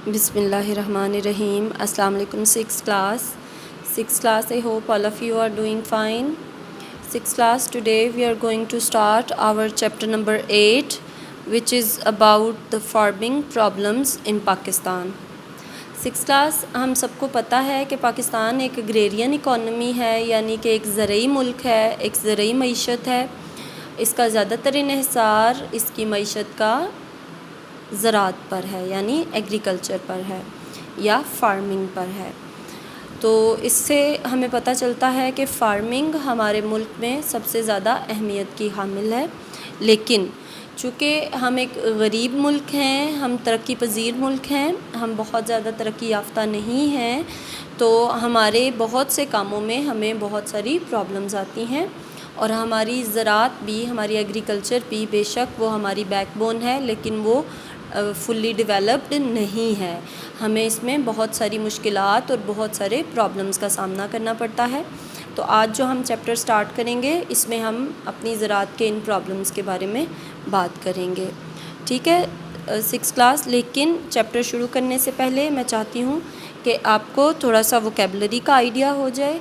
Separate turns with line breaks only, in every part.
بسم اللہ الرحمن الرحیم. السلام علیکم six class. I hope all of you are doing fine. Sixth class, today we are going to start our chapter number 8, which is about the farming problems in Pakistan. Six class ہم سب کو پتہ ہے کہ پاکستان ایک agrarian economy ہے، یعنی کہ ایک زرعی ملک ہے، ایک زرعی معیشت ہے. اس کا زیادہ تر انحصار اس کی معیشت کا زراعت پر ہے، یعنی ایگریکلچر پر ہے یا فارمنگ پر ہے. تو اس سے ہمیں پتہ چلتا ہے کہ فارمنگ ہمارے ملک میں سب سے زیادہ اہمیت کی حامل ہے. لیکن چونکہ ہم ایک غریب ملک ہیں، ہم ترقی پذیر ملک ہیں، ہم بہت زیادہ ترقی یافتہ نہیں ہیں، تو ہمارے بہت سے کاموں میں ہمیں بہت ساری پرابلمز آتی ہیں. اور ہماری زراعت بھی، ہماری ایگریکلچر بھی، بے شک وہ ہماری بیک بون ہے، لیکن وہ فلی ڈیولپڈ نہیں ہے. ہمیں اس میں بہت ساری مشکلات اور بہت سارے پرابلمز کا سامنا کرنا پڑتا ہے. تو آج جو ہم چیپٹر سٹارٹ کریں گے، اس میں ہم اپنی زراعت کے ان پرابلمز کے بارے میں بات کریں گے. ٹھیک ہے سکس کلاس. لیکن چیپٹر شروع کرنے سے پہلے میں چاہتی ہوں کہ آپ کو تھوڑا سا ووکیبلری کا آئیڈیا ہو جائے،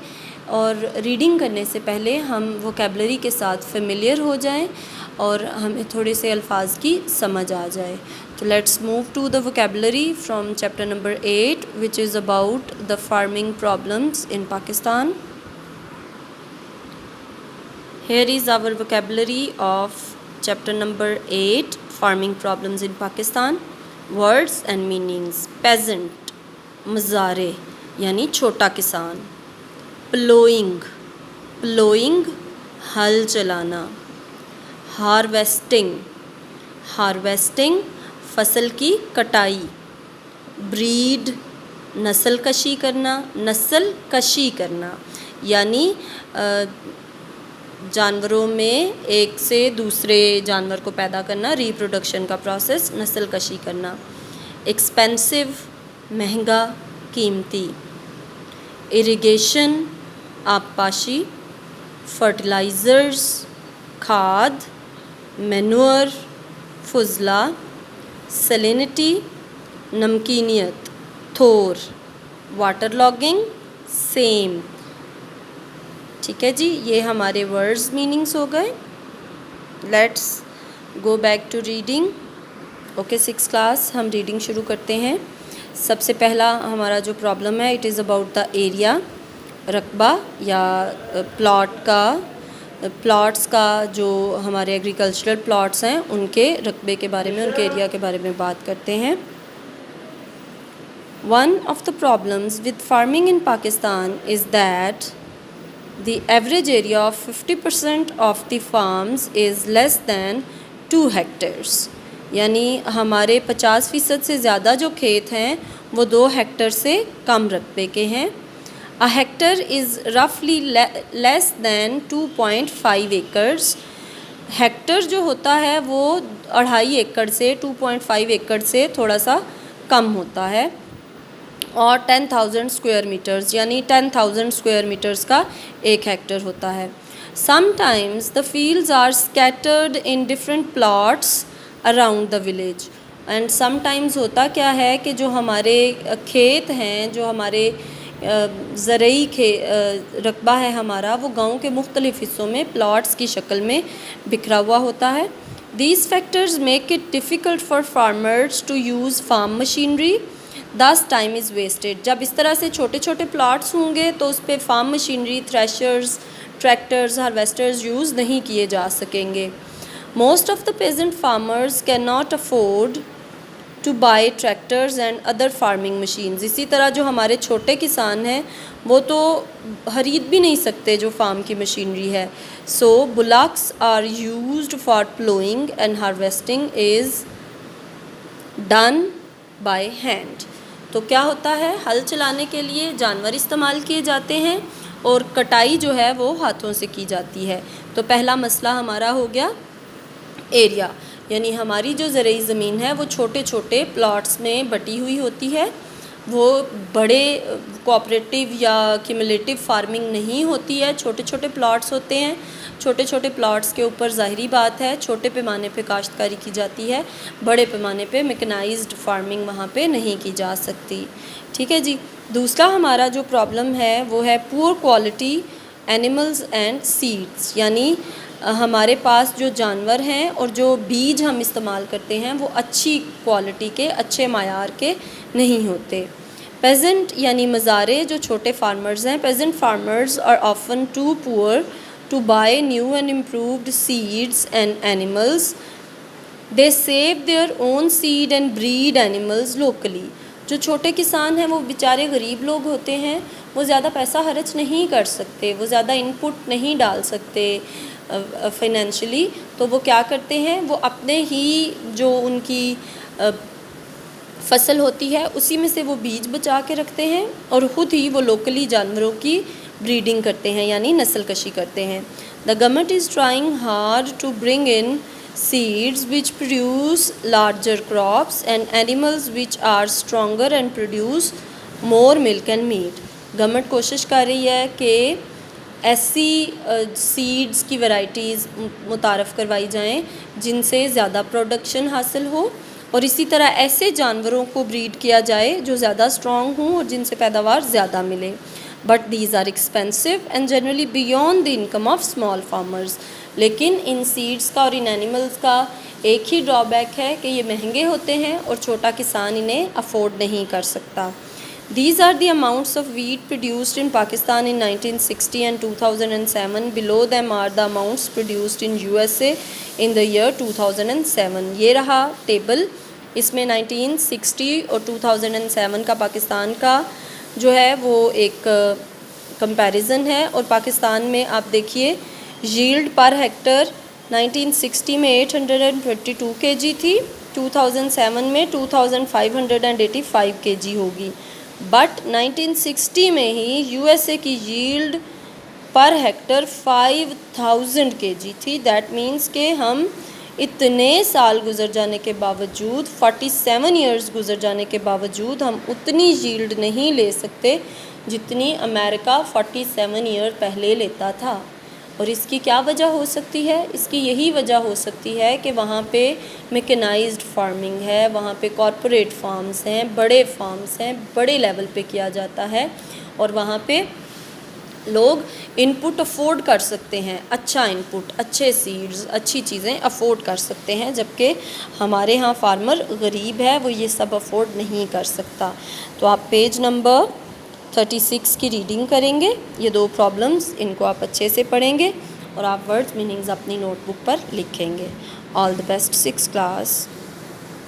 اور ریڈنگ کرنے سے پہلے ہم ووکیبلری کے ساتھ فیملیئر ہو جائیں اور ہمیں تھوڑے سے الفاظ کی سمجھ آ جائے. So let's move to the vocabulary from chapter number 8, which is about the farming problems in Pakistan. Here is our vocabulary of chapter number 8, farming problems in Pakistan. Words and meanings. Peasant, مزارع یعنی چھوٹا کسان. Ploughing ہل چلانا. Harvesting فصل کی کٹائی. Bread نسل کشی کرنا یعنی جانوروں میں ایک سے دوسرے جانور کو پیدا کرنا، ریپروڈکشن کا پروسیس نسل کشی کرنا. ایکسپینسو مہنگا، قیمتی. اریگیشن آبپاشی. فرٹیلائزرز کھاد. مینور فضلہ. سیلینٹی نمکینیت، تھور. واٹر لاگنگ سیم. ٹھیک ہے جی، یہ ہمارے ورڈز میننگس ہو گئے. Let's go back to reading. Okay six class, ہم ریڈنگ شروع کرتے ہیں. سب سے پہلا ہمارا جو پرابلم ہے، it is about the area. رقبہ یا پلاٹس کا جو ہمارے ایگریکلچرل پلاٹس ہیں، ان کے رقبے کے بارے میں، ان کے ایریا کے بارے میں بات کرتے ہیں. One of the problems with farming in Pakistan is that the average area of 50% of the farms is less than 2 hectares. یعنی ہمارے 50% سے زیادہ جو کھیت ہیں وہ 2 ہیکٹر سے کم رقبے کے ہیں. A hectare is roughly less than 2.5 acres. Hectare جو ہوتا ہے وہ 2.5 ایکڑ سے 2.5 ایکڑ سے تھوڑا سا کم ہوتا ہے. اور 10,000 اسکوائر میٹرز یعنی 10,000 اسکوائر میٹرز کا 1 ہیکٹر ہوتا ہے. Sometimes the fields are scattered in different plots around the village. And sometimes ہوتا کیا ہے کہ جو ہمارے کھیت ہیں، جو ہمارے زرعی رقبہ ہے ہمارا، وہ گاؤں کے مختلف حصوں میں پلاٹس کی شکل میں بکھرا ہوا ہوتا ہے. These factors make it difficult for farmers to use farm machinery. Thus time is wasted. جب اس طرح سے چھوٹے چھوٹے پلاٹس ہوں گے تو اس پہ farm machinery, threshers, tractors, harvesters use نہیں کیے جا سکیں گے. Most of the peasant farmers cannot afford to buy tractors and other farming machines. اسی طرح جو ہمارے چھوٹے کسان ہیں وہ تو خرید بھی نہیں سکتے جو فارم کی مشینری ہے. So bullocks are used for plowing and harvesting is done by hand. تو کیا ہوتا ہے، ہل چلانے کے لیے جانور استعمال کیے جاتے ہیں اور کٹائی جو ہے وہ ہاتھوں سے کی جاتی ہے. تو پہلا مسئلہ ہمارا ہو گیا ایریا، یعنی ہماری جو زرعی زمین ہے وہ چھوٹے چھوٹے پلاٹس میں بٹی ہوئی ہوتی ہے. وہ بڑے کوآپریٹیو یا کیومولیٹیو فارمنگ نہیں ہوتی ہے، چھوٹے چھوٹے پلاٹس ہوتے ہیں. چھوٹے چھوٹے پلاٹس کے اوپر ظاہری بات ہے چھوٹے پیمانے پہ کاشتکاری کی جاتی ہے، بڑے پیمانے پہ میکنائزڈ فارمنگ وہاں پہ نہیں کی جا سکتی. ٹھیک ہے جی. دوسرا ہمارا جو پرابلم ہے وہ ہے poor quality animals and seeds, یعنی ہمارے پاس جو جانور ہیں اور جو بیج ہم استعمال کرتے ہیں وہ اچھی کوالٹی کے، اچھے معیار کے نہیں ہوتے. پیزنٹ یعنی مزارے جو چھوٹے فارمرز ہیں، peasant farmers are often too poor to buy new and improved seeds and animals. They save their own seed and breed animals locally. جو چھوٹے کسان ہیں وہ بیچارے غریب لوگ ہوتے ہیں، وہ زیادہ پیسہ خرچ نہیں کر سکتے، وہ زیادہ ان پٹ نہیں ڈال سکتے فائنینشلی، تو وہ کیا کرتے ہیں، وہ اپنے ہی جو ان کی فصل ہوتی ہے اسی میں سے وہ بیج بچا کے رکھتے ہیں اور خود ہی وہ لوکلی جانوروں کی بریڈنگ کرتے ہیں یعنی نسل کشی کرتے ہیں. The government is trying hard to bring in seeds which produce larger crops and animals which are stronger and produce more milk and meat. Government کوشش کر رہی ہے کہ ایسی سیڈز کی ورائٹیز متعارف کروائی جائیں جن سے زیادہ پروڈکشن حاصل ہو، اور اسی طرح ایسے جانوروں کو بریڈ کیا جائے جو زیادہ اسٹرانگ ہوں اور جن سے پیداوار زیادہ ملے. But these are expensive and generally beyond the income of small farmers. لیکن ان سیڈز کا اور ان اینیملز کا ایک ہی ڈرا بیک ہے کہ یہ مہنگے ہوتے ہیں اور چھوٹا کسان انہیں افورڈ نہیں کر سکتا. These are the amounts of wheat produced in Pakistan in 1960 and 2007. Below them are the amounts produced in USA in the year 2007. یہ رہا ٹیبل، اس میں 1960 اور 2007 کا پاکستان کا جو ہے وہ ایک کمپیریزن ہے. اور پاکستان میں آپ دیکھیے ییلڈ پر ہیکٹر 1960 میں 822 کے جی تھی، 2007 میں 2585 کے جی ہوگی. بٹ 1960 میں ہی یو ایس اے کی ییلڈ پر ہیکٹر 5000 کے جی تھی. دیٹ مینس کہ ہم اتنے سال گزر جانے کے باوجود 47 ایئرز گزر جانے کے باوجود ہم اتنی ییلڈ نہیں لے سکتے جتنی امریکہ 47 ایئر پہلے لیتا تھا. اور اس کی کیا وجہ ہو سکتی ہے؟ اس کی یہی وجہ ہو سکتی ہے کہ وہاں پہ میکنائزڈ فارمنگ ہے، وہاں پہ کارپوریٹ فارمز ہیں، بڑے فارمز ہیں، بڑے لیول پہ کیا جاتا ہے، اور وہاں پہ لوگ ان پٹ افورڈ کر سکتے ہیں، اچھا ان پٹ، اچھے سیڈز، اچھی چیزیں افورڈ کر سکتے ہیں، جبکہ ہمارے ہاں فارمر غریب ہے، وہ یہ سب افورڈ نہیں کر سکتا. تو آپ پیج نمبر 36 کی ریڈنگ کریں گے. یہ دو پرابلمز ان کو آپ اچھے سے پڑھیں گے اور آپ ورڈز میننگز اپنی نوٹ بک پر لکھیں گے. آل دی بیسٹ 6th کلاس.